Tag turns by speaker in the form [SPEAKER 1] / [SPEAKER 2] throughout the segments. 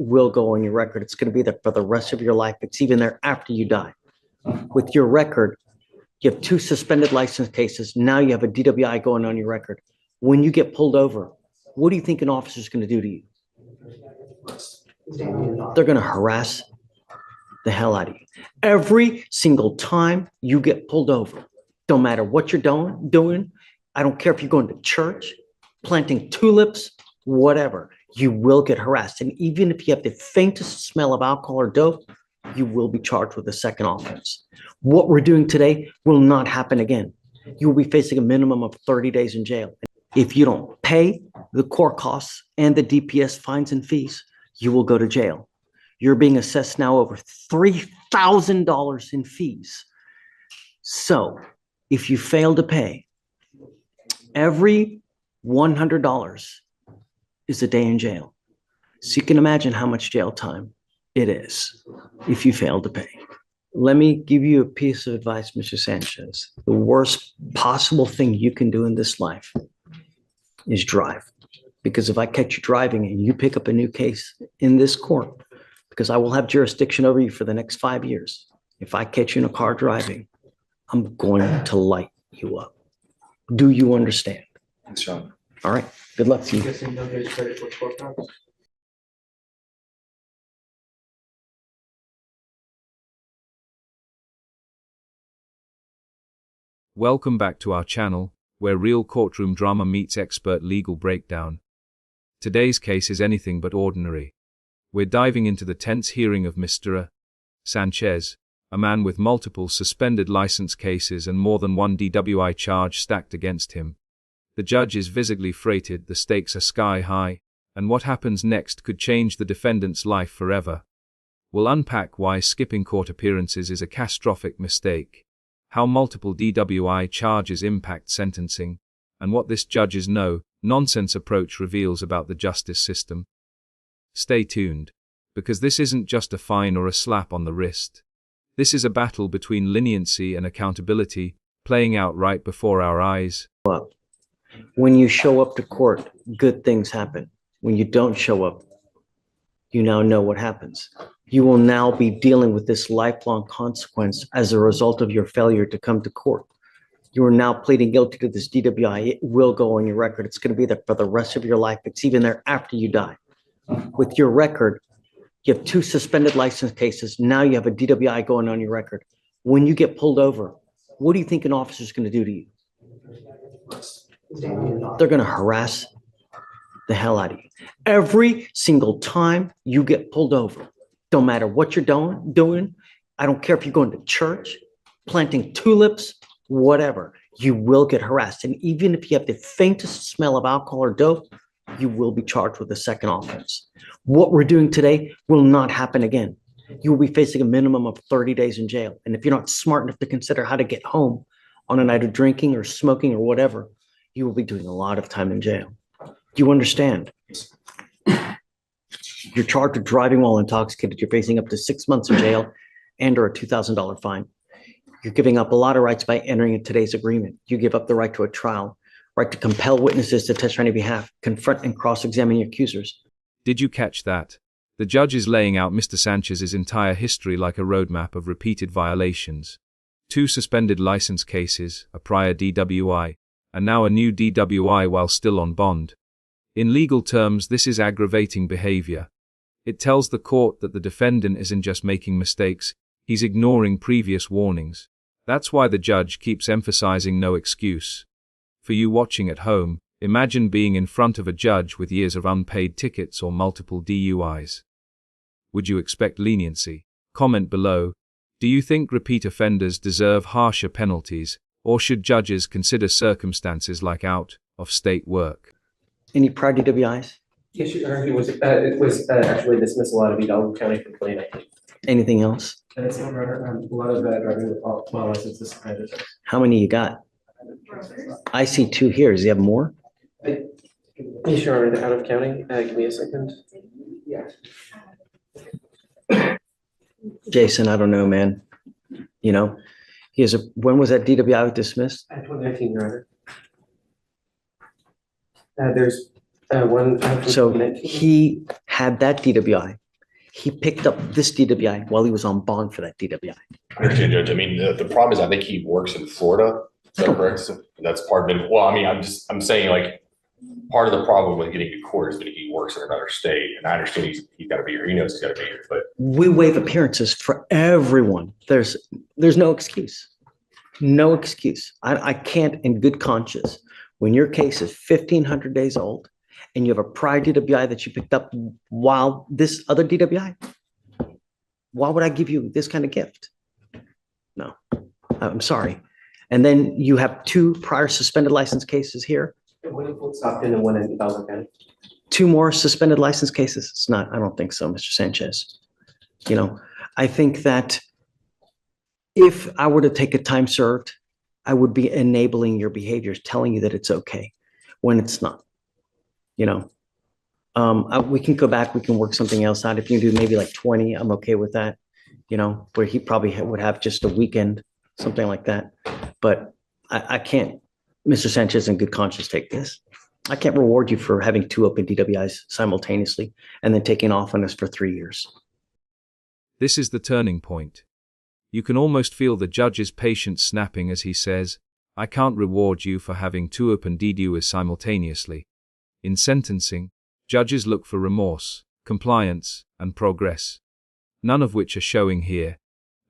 [SPEAKER 1] will go on your record. It's going to be there for the rest of your life. It's even there after you die. With your record, you have 2 suspended license cases. Now you have a DWI going on your record. When you get pulled over, what do you think an officer is going to do to you? They're going to harass the hell out of you. Every single time you get pulled over, don't matter what you're doing. I don't care if you're going to church, planting tulips, whatever, you will get harassed. And even if you have the faintest smell of alcohol or dope, you will be charged with a second offense. What we're doing today will not happen again. You will be facing a minimum of 30 days in jail. If you don't pay the court costs and the DPS fines and fees, you will go to jail. You're being assessed now over $3,000 in fees. So if you fail to pay, every $100 is a day in jail. So you can imagine how much jail time it is if you fail to pay. Let me give you a piece of advice, Mr. Sanchez. The worst possible thing you can do in this life is drive. Because if I catch you driving and you pick up a new case in this court, because I will have jurisdiction over you for the next 5 years, if I catch you in a car driving, I'm going to light you up. Do you understand?
[SPEAKER 2] Thanks, John.
[SPEAKER 1] All right. Good luck to you.
[SPEAKER 3] Welcome back to our channel, where real courtroom drama meets expert legal breakdown. Today's case is anything but ordinary. We're diving into the tense hearing of Mr. Sanchez, a man with multiple suspended license cases and more than one DWI charge stacked against him. The judge is visibly freighted, the stakes are sky high, and what happens next could change the defendant's life forever. We'll unpack why skipping court appearances is a catastrophic mistake, how multiple DWI charges impact sentencing, and what this judge's no-nonsense approach reveals about the justice system. Stay tuned, because this isn't just a fine or a slap on the wrist. This is a battle between leniency and accountability, playing out right before our eyes.
[SPEAKER 1] When you show up to court, good things happen. When you don't show up, you now know what happens. You will now be dealing with this lifelong consequence as a result of your failure to come to court. You are now pleading guilty to this DWI. It will go on your record. It's going to be there for the rest of your life. It's even there after you die. With your record, you have 2 suspended license cases. Now you have a DWI going on your record. When you get pulled over, what do you think an officer is going to do to you? They're going to harass the hell out of you. Every single time you get pulled over, don't matter what you're doing. I don't care if you're going to church, planting tulips, whatever, you will get harassed. And even if you have the faintest smell of alcohol or dope, you will be charged with a second offense. What we're doing today will not happen again. You will be facing a minimum of 30 days in jail. And if you're not smart enough to consider how to get home on a night of drinking or smoking or whatever, you will be doing a lot of time in jail. Do you understand? You're charged with driving while intoxicated. You're facing up to 6 months in jail and or a $2,000 fine. You're giving up a lot of rights by entering in today's agreement. You give up the right to a trial, right to compel witnesses to testify on your behalf, confront and cross-examine your accusers.
[SPEAKER 3] Did you catch that? The judge is laying out Mr. Sanchez's entire history like a roadmap of repeated violations. 2 suspended license cases, a prior DWI, and now a new DWI while still on bond. In legal terms, this is aggravating behavior. It tells the court that the defendant isn't just making mistakes, he's ignoring previous warnings. That's why the judge keeps emphasizing no excuse. For you watching at home, imagine being in front of a judge with years of unpaid tickets or multiple DUIs. Would you expect leniency? Comment below. Do you think repeat offenders deserve harsher penalties, or should judges consider circumstances like out-of-state work?
[SPEAKER 1] Any prior DWIs?
[SPEAKER 2] Yes, Your Honor, it was actually dismissal out of Hidalgo County for 2019.
[SPEAKER 1] Anything else?
[SPEAKER 2] And it's a lot of driving with all licenses suspended.
[SPEAKER 1] How many you got? I see 2 here. Does he have more?
[SPEAKER 2] Yes, Your Honor, out of county. Give me a second. Yeah.
[SPEAKER 1] Jason, I don't know, man. You know, when was that DWI dismissed?
[SPEAKER 2] 2019, Your Honor. There's one.
[SPEAKER 1] So he had that DWI He picked up this DWI while he was on bond for that DWI.
[SPEAKER 4] I understand, Judge. I mean, the problem is I think he works in Florida. Is that correct? So that's part of it. Well, I mean, I'm saying like, part of the problem with getting to court is that he works in another state. And I understand he's got to be here. He knows he's got to be here, but
[SPEAKER 1] We waive appearances for everyone. There's no excuse. No excuse. I can't in good conscience, when your case is 1,500 days old and you have a prior DWI that you picked up while this other DWI, why would I give you this kind of gift? No, I'm sorry. And then you have 2 prior suspended license cases here,
[SPEAKER 2] What if it's Stockton and one in Baldwin County?
[SPEAKER 1] 2 more suspended license cases. It's not, I don't think so, Mr. Sanchez. You know, I think that if I were to take a time served, I would be enabling your behaviors, telling you that it's okay when it's not. You know, we can go back, we can work something else out. If you do maybe like 20, I'm okay with that. You know, where he probably would have just a weekend, something like that. But I can't, Mr. Sanchez, in good conscience, take this. I can't reward you for having 2 open DWIs simultaneously and then taking off on us for 3 years.
[SPEAKER 3] This is the turning point. You can almost feel the judge's patience snapping as he says, I can't reward you for having 2 open DWIs simultaneously. In sentencing, judges look for remorse, compliance, and progress, none of which are showing here.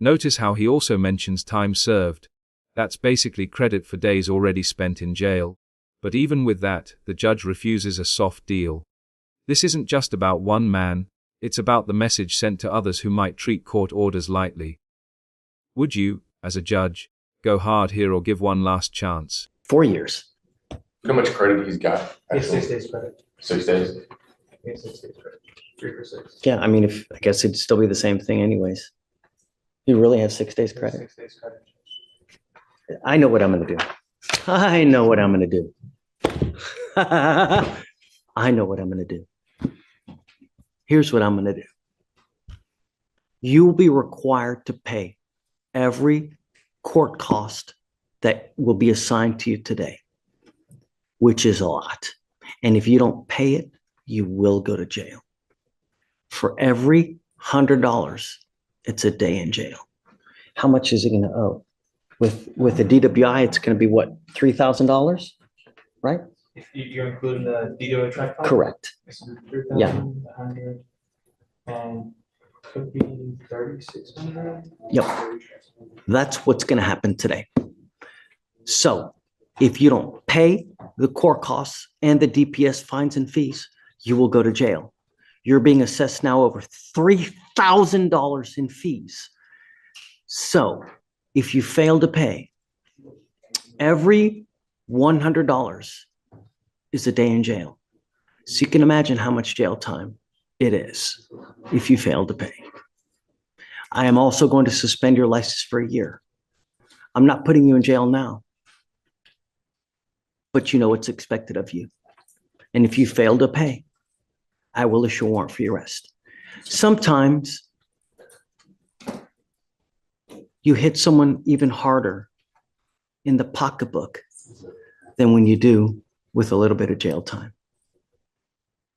[SPEAKER 3] Notice how he also mentions time served. That's basically credit for days already spent in jail. But even with that, the judge refuses a soft deal. This isn't just about one man, it's about the message sent to others who might treat court orders lightly. Would you, as a judge, go hard here or give one last chance?
[SPEAKER 1] 4 years.
[SPEAKER 4] how much credit he's got?
[SPEAKER 2] It's
[SPEAKER 4] actually?
[SPEAKER 2] 6 days credit.
[SPEAKER 4] 6 days?
[SPEAKER 2] It's 6 days credit. 3 for 6.
[SPEAKER 1] Yeah, I mean, I guess it'd still be the same thing anyways. You really have 6 days credit.
[SPEAKER 2] 6 days credit.
[SPEAKER 1] I know what I'm gonna do. I know what I'm gonna do. I know what I'm gonna do. Here's what I'm gonna do. You will be required to pay every court cost that will be assigned to you today, which is a lot. And if you don't pay it, you will go to jail. For every $100, it's a day in jail. How much is it gonna owe? With the DWI, it's gonna be what, $3,000, right?
[SPEAKER 2] If you're including the DDoA track file?
[SPEAKER 1] Correct. Yeah.
[SPEAKER 2] 100, and could be 3,600.
[SPEAKER 1] Yep. That's what's gonna happen today. So if you don't pay the court costs and the DPS fines and fees, you will go to jail. You're being assessed now over $3,000 in fees. So if you fail to pay, every $100 is a day in jail. So you can imagine how much jail time it is if you fail to pay. I am also going to suspend your license for a year. I'm not putting you in jail now, but you know what's expected of you. And if you fail to pay, I will issue a warrant for your arrest. Sometimes you hit someone even harder in the pocketbook than when you do with a little bit of jail time.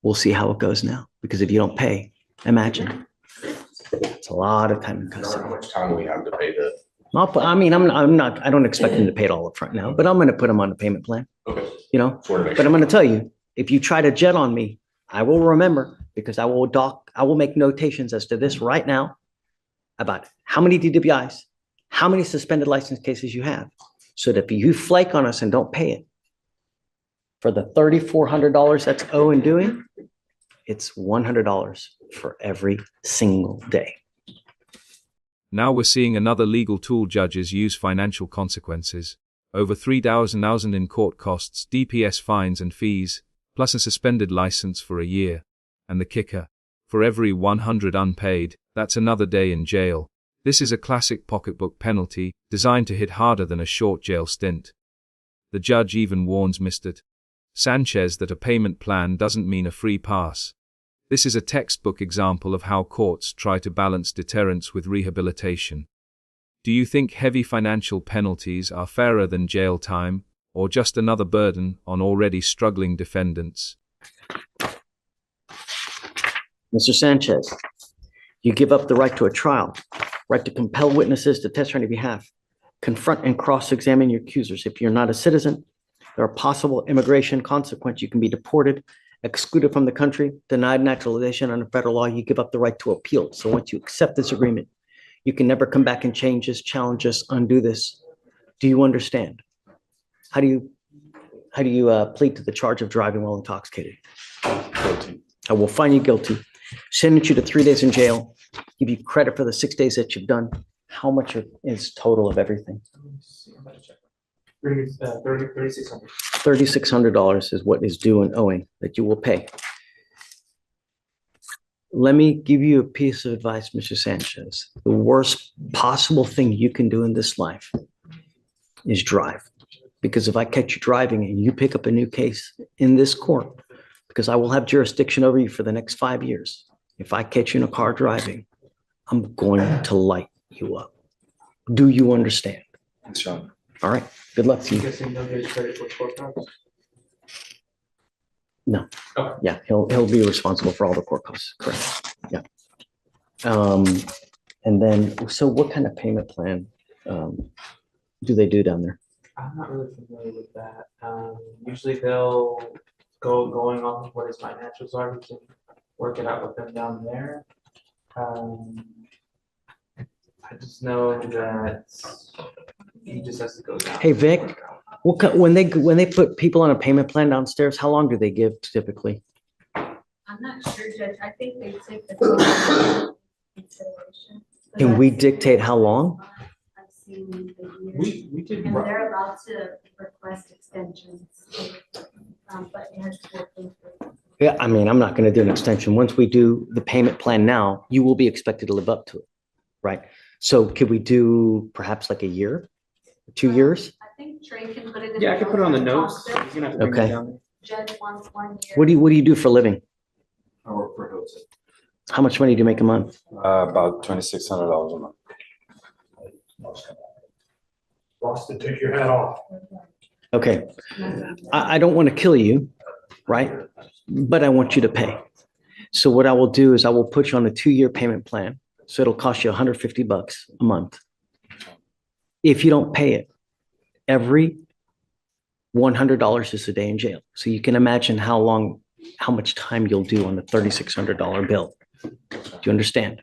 [SPEAKER 1] We'll see how it goes now, because if you don't pay, imagine, it's a lot of time in
[SPEAKER 4] How
[SPEAKER 1] custody.
[SPEAKER 4] much time will we have to pay the?
[SPEAKER 1] I don't expect them to pay it all up front now, but I'm going to put them on a payment plan,
[SPEAKER 4] Okay.
[SPEAKER 1] you know?
[SPEAKER 4] Sort of makes
[SPEAKER 1] But I'm
[SPEAKER 4] sense.
[SPEAKER 1] going to tell you, if you try to jet on me, I will remember, because I will make notations as to this right now about how many DWIs, how many suspended license cases you have, so that if you flake on us and don't pay it, for the $3,400 that's owing and doing, it's $100 for every single day.
[SPEAKER 3] Now we're seeing another legal tool judges use: financial consequences. Over $3,000 in court costs, DPS fines and fees, plus a suspended license for a year. And the kicker, for every 100 unpaid, that's another day in jail. This is a classic pocketbook penalty, designed to hit harder than a short jail stint. The judge even warns Mr. Sanchez that a payment plan doesn't mean a free pass. This is a textbook example of how courts try to balance deterrence with rehabilitation. Do you think heavy financial penalties are fairer than jail time, or just another burden on already struggling defendants?
[SPEAKER 1] Mr. Sanchez, You give up the right to a trial, right to compel witnesses to testify on your behalf, confront and cross-examine your accusers. If you're not a citizen, there are possible immigration consequences. You can be deported, excluded from the country, denied naturalization under federal law. You give up the right to appeal. So once you accept this agreement, you can never come back and change this, challenge this, undo this. Do you understand? How do you plead to the charge of driving while intoxicated?
[SPEAKER 4] Guilty.
[SPEAKER 1] I will find you guilty, sentence you to 3 days in jail, give you credit for the 6 days that you've done. How much is total of everything?
[SPEAKER 2] $3,600.
[SPEAKER 1] $3,600 is what is due and owing that you will pay. Let me give you a piece of advice, Mr. Sanchez. The worst possible thing you can do in this life is drive. Because if I catch you driving and you pick up a new case in this court, because I will have jurisdiction over you for the next 5 years. If I catch you in a car driving, I'm going to light you up. Do you understand?
[SPEAKER 4] Yes, Your Honor.
[SPEAKER 1] All right. Good luck to
[SPEAKER 2] You
[SPEAKER 1] you.
[SPEAKER 2] guys think they'll get credit for court costs?
[SPEAKER 1] No.
[SPEAKER 2] Okay.
[SPEAKER 1] Yeah, he'll be responsible for all the court costs. Correct. Yeah. And then, so what kind of payment plan do they do down there?
[SPEAKER 2] I'm not really familiar with that. Usually they'll going off of what his financials are, we can work it out with them down there. I just know that he just has to go down.
[SPEAKER 1] Hey, Vic, when they put people on a payment plan downstairs, how long do they give typically?
[SPEAKER 5] I'm not sure, Judge. I think they take the total consideration.
[SPEAKER 1] Can we dictate how long?
[SPEAKER 5] I've seen the year.
[SPEAKER 2] We did.
[SPEAKER 5] And they're allowed to request extensions. But it has to go through.
[SPEAKER 1] Yeah, I mean, I'm not going to do an extension. Once we do the payment plan now, you will be expected to live up to it, right? So could we do perhaps like a year, 2 years?
[SPEAKER 5] I think Trey can put it in.
[SPEAKER 2] Yeah, I can put it on the
[SPEAKER 5] notes.
[SPEAKER 2] notes. He's gonna have to bring it
[SPEAKER 1] Okay.
[SPEAKER 2] down.
[SPEAKER 5] Judge wants 1 year.
[SPEAKER 1] What do you do for a living?
[SPEAKER 6] I work for Hilton.
[SPEAKER 1] How much money do you make a month?
[SPEAKER 6] About $2,600 a month.
[SPEAKER 7] Boston, take your hat off.
[SPEAKER 1] Okay, I don't want to kill you, right? But I want you to pay. So what I will do is I will put you on a 2-year payment plan. So it'll cost you $150 a month. If you don't pay it, every $100 is a day in jail. So you can imagine how much time you'll do on the $3,600 bill. Do you understand?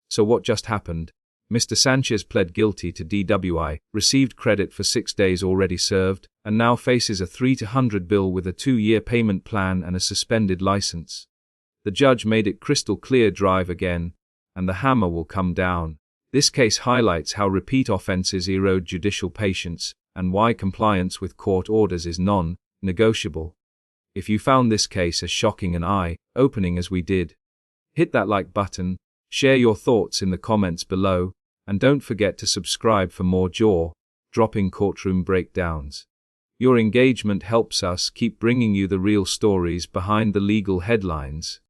[SPEAKER 3] So what just happened? Mr. Sanchez pled guilty to DWI, received credit for 6 days already served, and now faces a $300 bill with a 2-year payment plan and a suspended license. The judge made it crystal clear: drive again, and the hammer will come down. This case highlights how repeat offenses erode judicial patience, and why compliance with court orders is non-negotiable. If you found this case as shocking and eye-opening as we did, hit that like button, share your thoughts in the comments below, and don't forget to subscribe for more jaw-dropping courtroom breakdowns. Your engagement helps us keep bringing you the real stories behind the legal headlines.